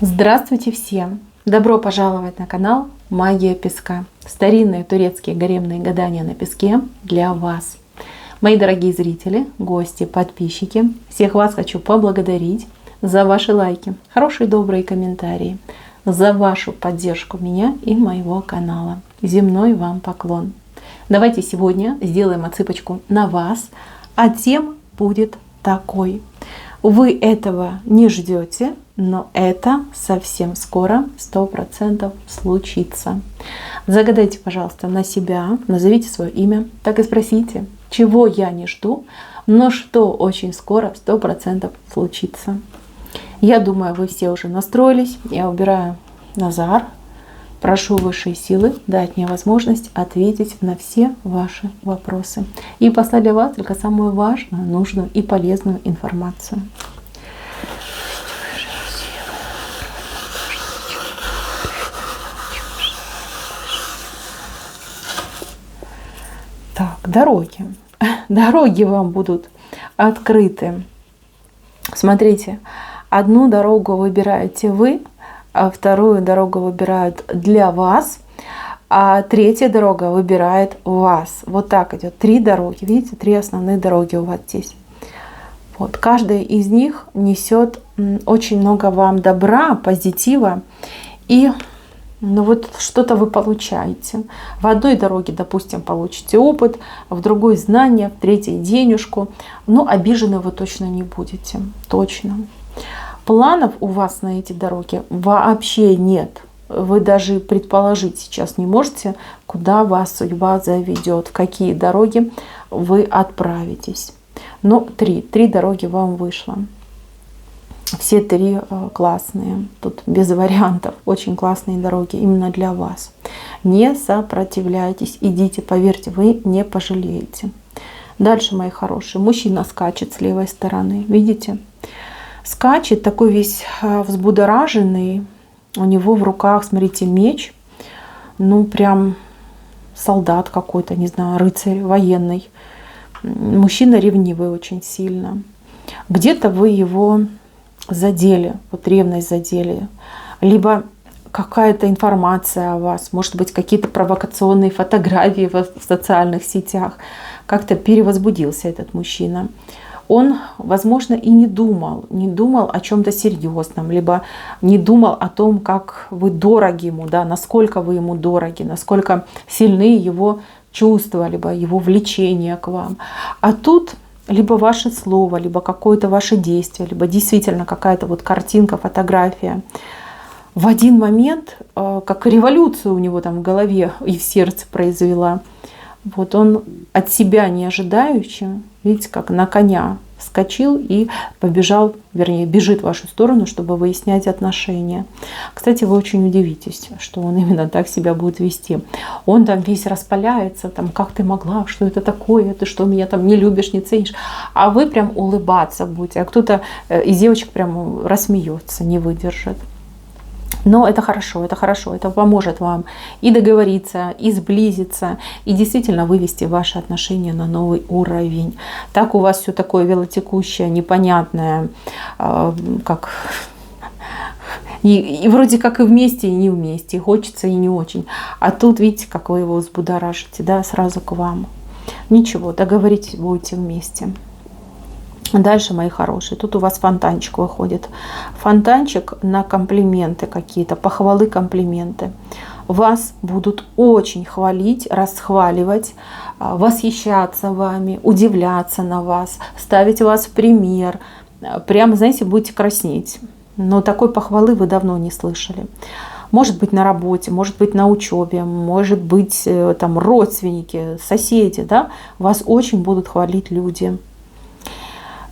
Здравствуйте всем! Добро пожаловать на канал Магия Песка. Старинные турецкие гаремные гадания на песке для вас. Мои дорогие зрители, гости, подписчики, всех вас хочу поблагодарить за ваши лайки, хорошие добрые комментарии, за вашу поддержку меня и моего канала. Земной вам поклон. Давайте сегодня сделаем отсыпочку на вас, а тема будет такой. Вы этого не ждете, но это совсем скоро 100% случится. Загадайте, пожалуйста, на себя, назовите свое имя, так и спросите, чего я не жду, но что очень скоро 100% случится. Я думаю, вы все уже настроились. Я убираю Назар. Прошу высшие силы дать мне возможность ответить на все ваши вопросы. И послать для вас только самую важную, нужную и полезную информацию. Так, дороги. Дороги вам будут открыты. Смотрите, одну дорогу выбираете вы, а вторую дорогу выбирают для вас, а третья дорога выбирает вас. Вот так идет. 3 дороги. Видите, 3 основные дороги у вас здесь. Вот. Каждая из них несет очень много вам добра, позитива. И вот что-то вы получаете. В одной дороге, допустим, получите опыт, в другой знания, в третьей денежку. Но обижены вы точно не будете. Точно. Планов у вас на эти дороги вообще нет. Вы даже предположить сейчас не можете, куда вас судьба заведет, в какие дороги вы отправитесь. Но 3 дороги вам вышло. Все 3 классные. Тут без вариантов. Очень классные дороги именно для вас. Не сопротивляйтесь. Идите, поверьте, вы не пожалеете. Дальше, мои хорошие. Мужчина скачет с левой стороны. Видите? Скачет, такой весь взбудораженный. У него в руках, смотрите, меч. Ну, прям солдат какой-то, не знаю, рыцарь военный. Мужчина ревнивый очень сильно. Где-то вы его задели, вот ревность задели. Либо какая-то информация о вас, может быть, какие-то провокационные фотографии в социальных сетях. Как-то перевозбудился этот мужчина. Он, возможно, и не думал о чем-то серьезном, либо не думал о том, как вы дороги ему, да, насколько вы ему дороги, насколько сильны его чувства, либо его влечение к вам. А тут либо ваше слово, либо какое-то ваше действие, либо действительно какая-то вот картинка, фотография. В один момент, как революцию у него там в голове и в сердце произвела. Вот он от себя не ожидаючи, видите, как на коня вскочил и побежал, вернее, бежит в вашу сторону, чтобы выяснять отношения. Кстати, вы очень удивитесь, что он именно так себя будет вести. Он там весь распаляется, там, как ты могла, что это такое, ты что, меня там не любишь, не ценишь. А вы прям улыбаться будете, а кто-то из девочек прям рассмеется, не выдержит. Но это хорошо, это поможет вам и договориться, и сблизиться, и действительно вывести ваши отношения на новый уровень. Так у вас все такое велотекущее, непонятное, как и вроде как и вместе, и не вместе, и хочется, и не очень. А тут, видите, как вы его взбудоражите, да, сразу к вам. Ничего, договоритесь, будете вместе. Дальше, мои хорошие, тут у вас фонтанчик выходит. Фонтанчик на комплименты какие-то, похвалы, комплименты. Вас будут очень хвалить, расхваливать, восхищаться вами, удивляться на вас, ставить вас в пример. Прямо, знаете, будете краснеть. Но такой похвалы вы давно не слышали. Может быть, на работе, может быть, на учебе, может быть, там родственники, соседи, да? Вас очень будут хвалить люди.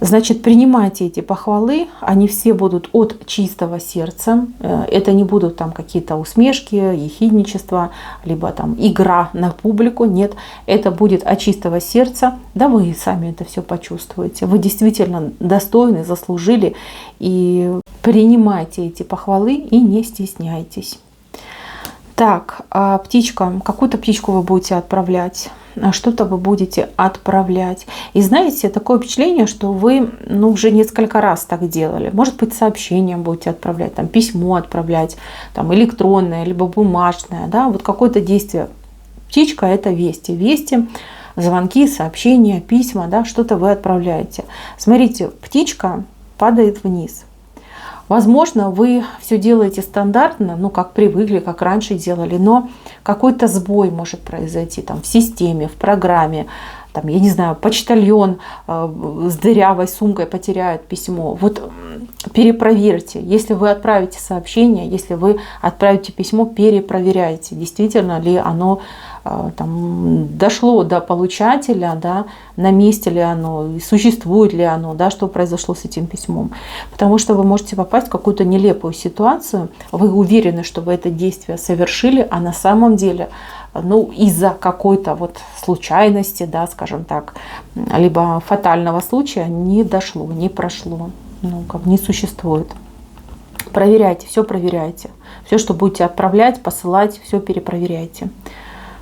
Значит, принимайте эти похвалы, они все будут от чистого сердца. Это не будут там какие-то усмешки, ехидничество, либо там игра на публику. Нет, это будет от чистого сердца. Да вы сами это все почувствуете. Вы действительно достойны, заслужили. И принимайте эти похвалы и не стесняйтесь. Так, птичка, какую-то птичку вы будете отправлять, что-то вы будете отправлять. И знаете, такое впечатление, что вы уже несколько раз так делали. Может быть, сообщение будете отправлять, там, письмо отправлять, там, электронное, либо бумажное, да, вот какое-то действие. Птичка – это вести. Вести, звонки, сообщения, письма, да, что-то вы отправляете. Смотрите, птичка падает вниз. Возможно, вы все делаете стандартно, как привыкли, как раньше делали, но какой-то сбой может произойти там, в системе, в программе. Там, я не знаю, почтальон с дырявой сумкой потеряет письмо. Вот перепроверьте. Если вы отправите сообщение, если вы отправите письмо, перепроверяйте, действительно ли оно там, дошло до получателя, да, на месте ли оно, существует ли оно, да, что произошло с этим письмом. Потому что вы можете попасть в какую-то нелепую ситуацию, вы уверены, что вы это действие совершили, а на самом деле из-за какой-то вот случайности, да, скажем так, либо фатального случая не дошло, не прошло, не существует. Проверяйте, все проверяйте. Все, что будете отправлять, посылать, все перепроверяйте.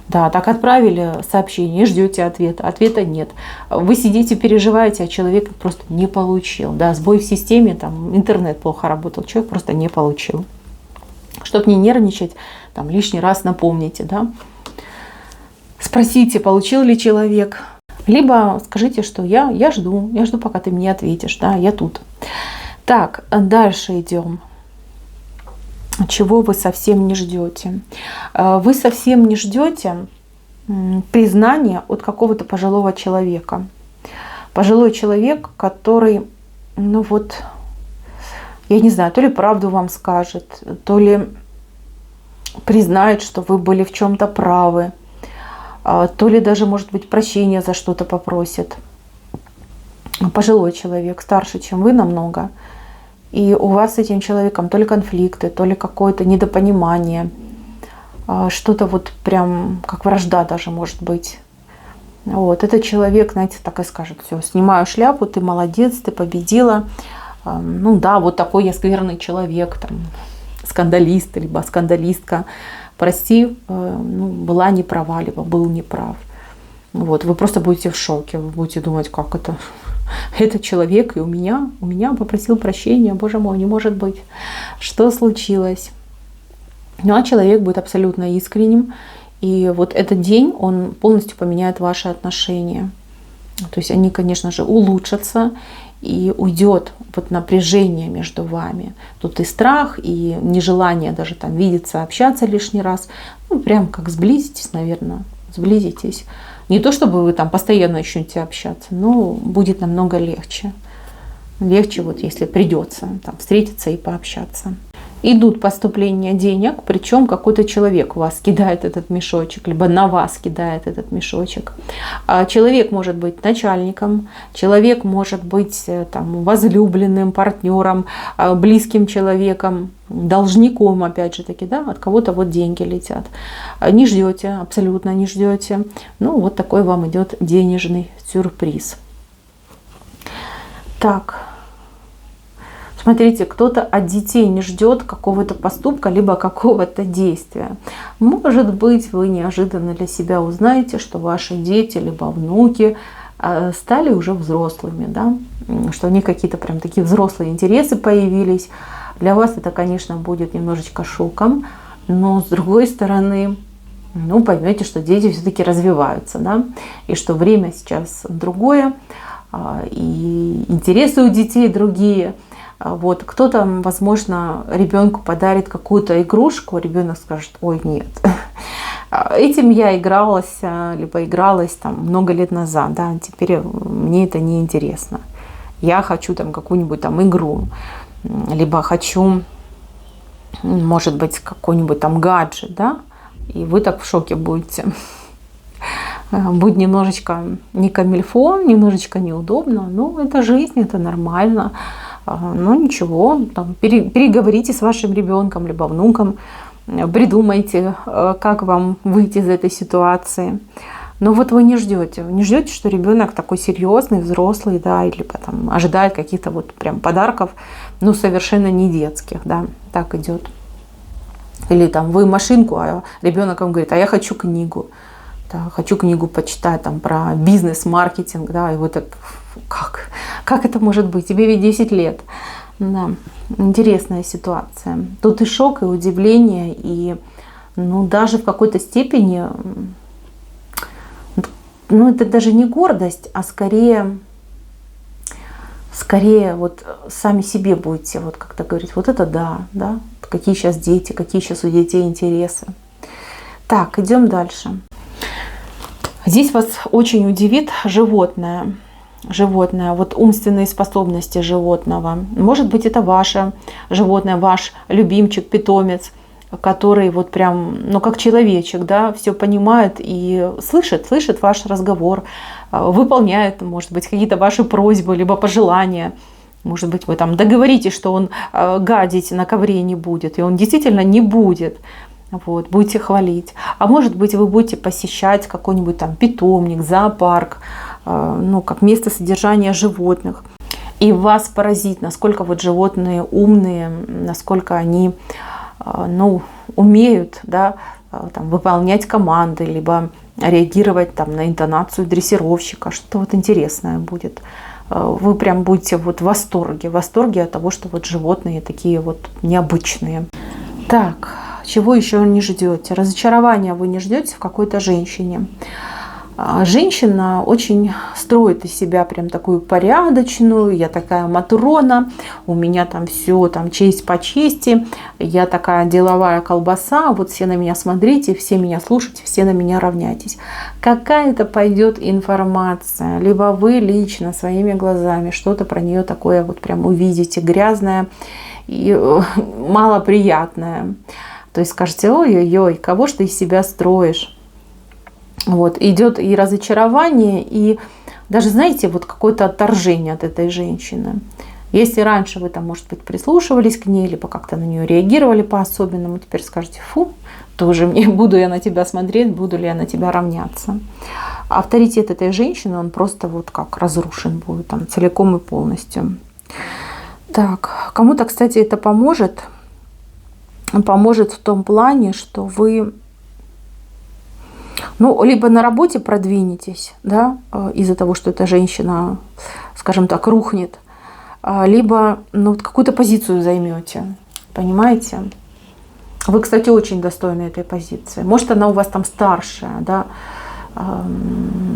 Да, так отправили сообщение, ждете ответа, ответа нет. Вы сидите, переживаете, а человек просто не получил. Да, сбой в системе, там, интернет плохо работал, человек просто не получил. Чтобы не нервничать, там, лишний раз напомните, да. Спросите, получил ли человек. Либо скажите, что я жду, пока ты мне ответишь, да, я тут. Так, дальше идем. Чего вы совсем не ждете? Вы совсем не ждете признания от какого-то пожилого человека. Пожилой человек, который, я не знаю, то ли правду вам скажет, то ли признает, что вы были в чем-то правы, то ли даже, может быть, прощения за что-то попросит. Пожилой человек, старше, чем вы намного. И у вас с этим человеком то ли конфликты, то ли какое-то недопонимание, что-то вот прям как вражда даже может быть. Вот, этот человек, знаете, так и скажет: все, снимаю шляпу, ты молодец, ты победила. Вот такой я скверный человек, там, скандалист, либо скандалистка. Прости, была не права, либо был неправ. Вот, вы просто будете в шоке, вы будете думать, как это... Этот человек и у меня попросил прощения, боже мой, не может быть. Что случилось? А человек будет абсолютно искренним. И вот этот день, он полностью поменяет ваши отношения. То есть они, конечно же, улучшатся. И уйдет вот напряжение между вами. Тут и страх, и нежелание даже там видеться, общаться лишний раз. Прям как сблизитесь, наверное. Сблизитесь. Не то, чтобы вы там постоянно начнете общаться, но будет намного легче. Легче, вот если придется там встретиться и пообщаться. Идут поступления денег, причем какой-то человек у вас кидает этот мешочек, либо на вас кидает этот мешочек. Человек может быть начальником, человек может быть там, возлюбленным, партнером, близким человеком, должником, опять же таки, да, от кого-то вот деньги летят. Не ждете, абсолютно не ждете. Вот такой вам идет денежный сюрприз. Так. Смотрите, кто-то от детей не ждет какого-то поступка, либо какого-то действия. Может быть, вы неожиданно для себя узнаете, что ваши дети, либо внуки стали уже взрослыми, да? Что у них какие-то прям такие взрослые интересы появились. Для вас это, конечно, будет немножечко шоком, но с другой стороны, поймете, что дети все-таки развиваются, да? И что время сейчас другое, и интересы у детей другие. Вот, кто-то, возможно, ребенку подарит какую-то игрушку, ребенок скажет: ой, нет, этим я игралась, либо игралась там много лет назад, да, теперь мне это не интересно. Я хочу там какую-нибудь там игру, либо хочу, может быть, какой-нибудь там гаджет, да, и вы так в шоке будете. Будет немножечко не камильфо, немножечко неудобно, но это жизнь, это нормально. Ничего, там, переговорите с вашим ребенком, либо внуком, придумайте, как вам выйти из этой ситуации. Но вот вы не ждете, что ребенок такой серьезный, взрослый, да, либо там ожидает каких-то вот прям подарков, совершенно не детских, да, так идет. Или там вы машинку, а ребенок вам говорит, а я хочу книгу. Да, хочу книгу почитать там, про бизнес, маркетинг. Да, и вы так, как это может быть? Тебе ведь 10 лет. Да, интересная ситуация. Тут и шок, и удивление, и ну, даже в какой-то степени, ну, это даже не гордость, а скорее вот сами себе будете вот как-то говорить, вот это да, какие сейчас дети, какие сейчас у детей интересы. Так, идем дальше. Здесь вас очень удивит животное. Вот умственные способности животного. Может быть, это ваше животное, ваш любимчик, питомец, который вот прям, ну, как человечек, да, все понимает и слышит ваш разговор, выполняет, может быть, какие-то ваши просьбы, либо пожелания. Может быть, вы там договоритесь, что он гадить на ковре не будет, и он действительно не будет. Вот, будете хвалить. А может быть, вы будете посещать какой-нибудь там питомник, зоопарк, ну, как место содержания животных. И вас поразит, насколько вот животные умные, насколько они, ну, умеют, да, там, выполнять команды, либо реагировать там, на интонацию дрессировщика. Что-то вот интересное будет. Вы прям будете вот в восторге от того, что вот животные такие вот необычные. Так, чего еще не ждете? Разочарования вы не ждете в какой-то женщине. Женщина очень строит из себя прям такую порядочную, я такая матрона, у меня там все там честь по чести, я такая деловая колбаса, вот все на меня смотрите, все меня слушайте, все на меня равняйтесь. Какая-то пойдет информация, либо вы лично своими глазами что-то про нее такое вот прям увидите, грязное и малоприятное. То есть скажете, ой-ой-ой, кого ж ты из себя строишь? Вот, идет и разочарование, и даже, знаете, вот какое-то отторжение от этой женщины. Если раньше вы там, может быть, прислушивались к ней, либо как-то на нее реагировали по-особенному, теперь скажете, фу, тоже мне, буду я на тебя смотреть, буду ли я на тебя равняться. Авторитет этой женщины, он просто вот как разрушен будет, там, целиком и полностью. Так, кому-то, кстати, это поможет. Поможет в том плане, что вы, ну, либо на работе продвинетесь, да, из-за того, что эта женщина, скажем так, рухнет, либо, ну, какую-то позицию займете, понимаете? Вы, кстати, очень достойны этой позиции. Может, она у вас там старшая, да,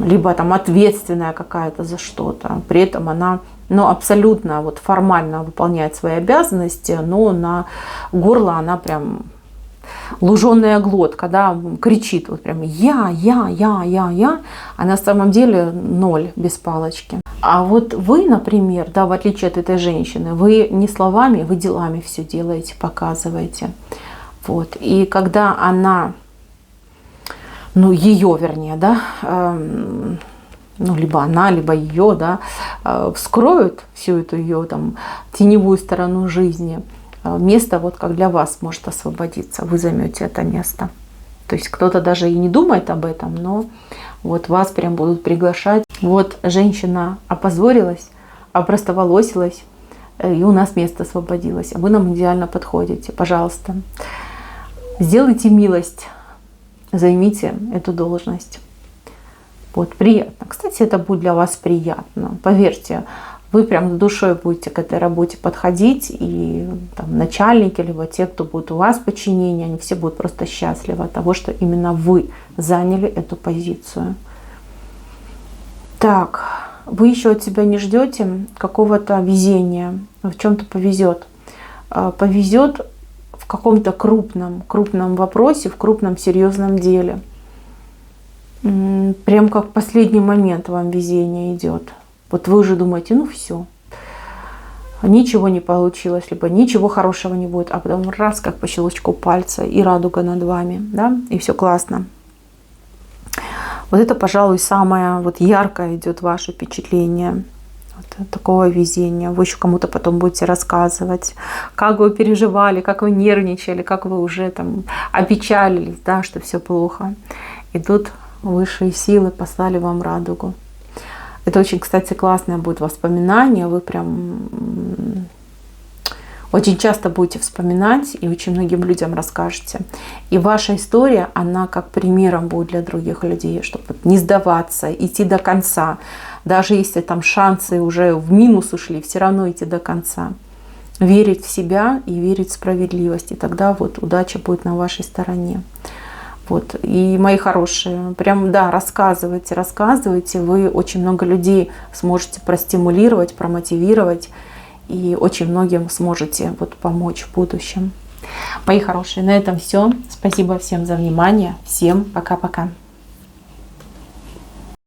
либо там ответственная какая-то за что-то. При этом она, ну, абсолютно вот формально выполняет свои обязанности, но на горло она прям луженая глотка, да, кричит вот прям я, а на самом деле ноль без палочки. А вот вы, например, да, в отличие от этой женщины, вы не словами, вы делами все делаете, показываете. Вот. И когда она, ну, ее, вернее, да, ну, либо она, либо ее, да, вскроют всю эту ее там теневую сторону жизни, место вот как для вас может освободиться, вы займете это место. То есть кто-то даже и не думает об этом, но вот вас прям будут приглашать. Вот женщина опозорилась, опростоволосилась, и у нас место освободилось, а вы нам идеально подходите. Пожалуйста, сделайте милость, займите эту должность. Вот, приятно. Кстати, это будет для вас приятно. Поверьте, вы прям с душой будете к этой работе подходить, и там, начальники, либо те, кто будет у вас в подчинении, они все будут просто счастливы от того, что именно вы заняли эту позицию. Так, вы еще от себя не ждете какого-то везения, в чем-то повезет. Повезет в каком-то крупном вопросе, в крупном серьезном деле. Прям как в последний момент вам везение идет. Вот вы уже думаете, ну все, ничего не получилось, либо ничего хорошего не будет, а потом раз, как по щелчку пальца, и радуга над вами, да, и все классно. Вот это, пожалуй, самое вот яркое идет ваше впечатление вот такого везения. Вы еще кому-то потом будете рассказывать, как вы переживали, как вы нервничали, как вы уже там опечалились, да, что все плохо. И тут высшие силы послали вам радугу. Это очень, кстати, классное будет воспоминание. Вы прям Очень часто будете вспоминать и очень многим людям расскажете. И ваша история, она как примером будет для других людей, чтобы не сдаваться, идти до конца. Даже если там шансы уже в минус ушли, все равно идти до конца. Верить в себя и верить в справедливость. И тогда вот удача будет на вашей стороне. Вот. И, мои хорошие, прям, да, рассказывайте, рассказывайте. Вы очень много людей сможете простимулировать, промотивировать. И очень многим сможете вот помочь в будущем. Мои хорошие, на этом все. Спасибо всем за внимание. Всем пока-пока.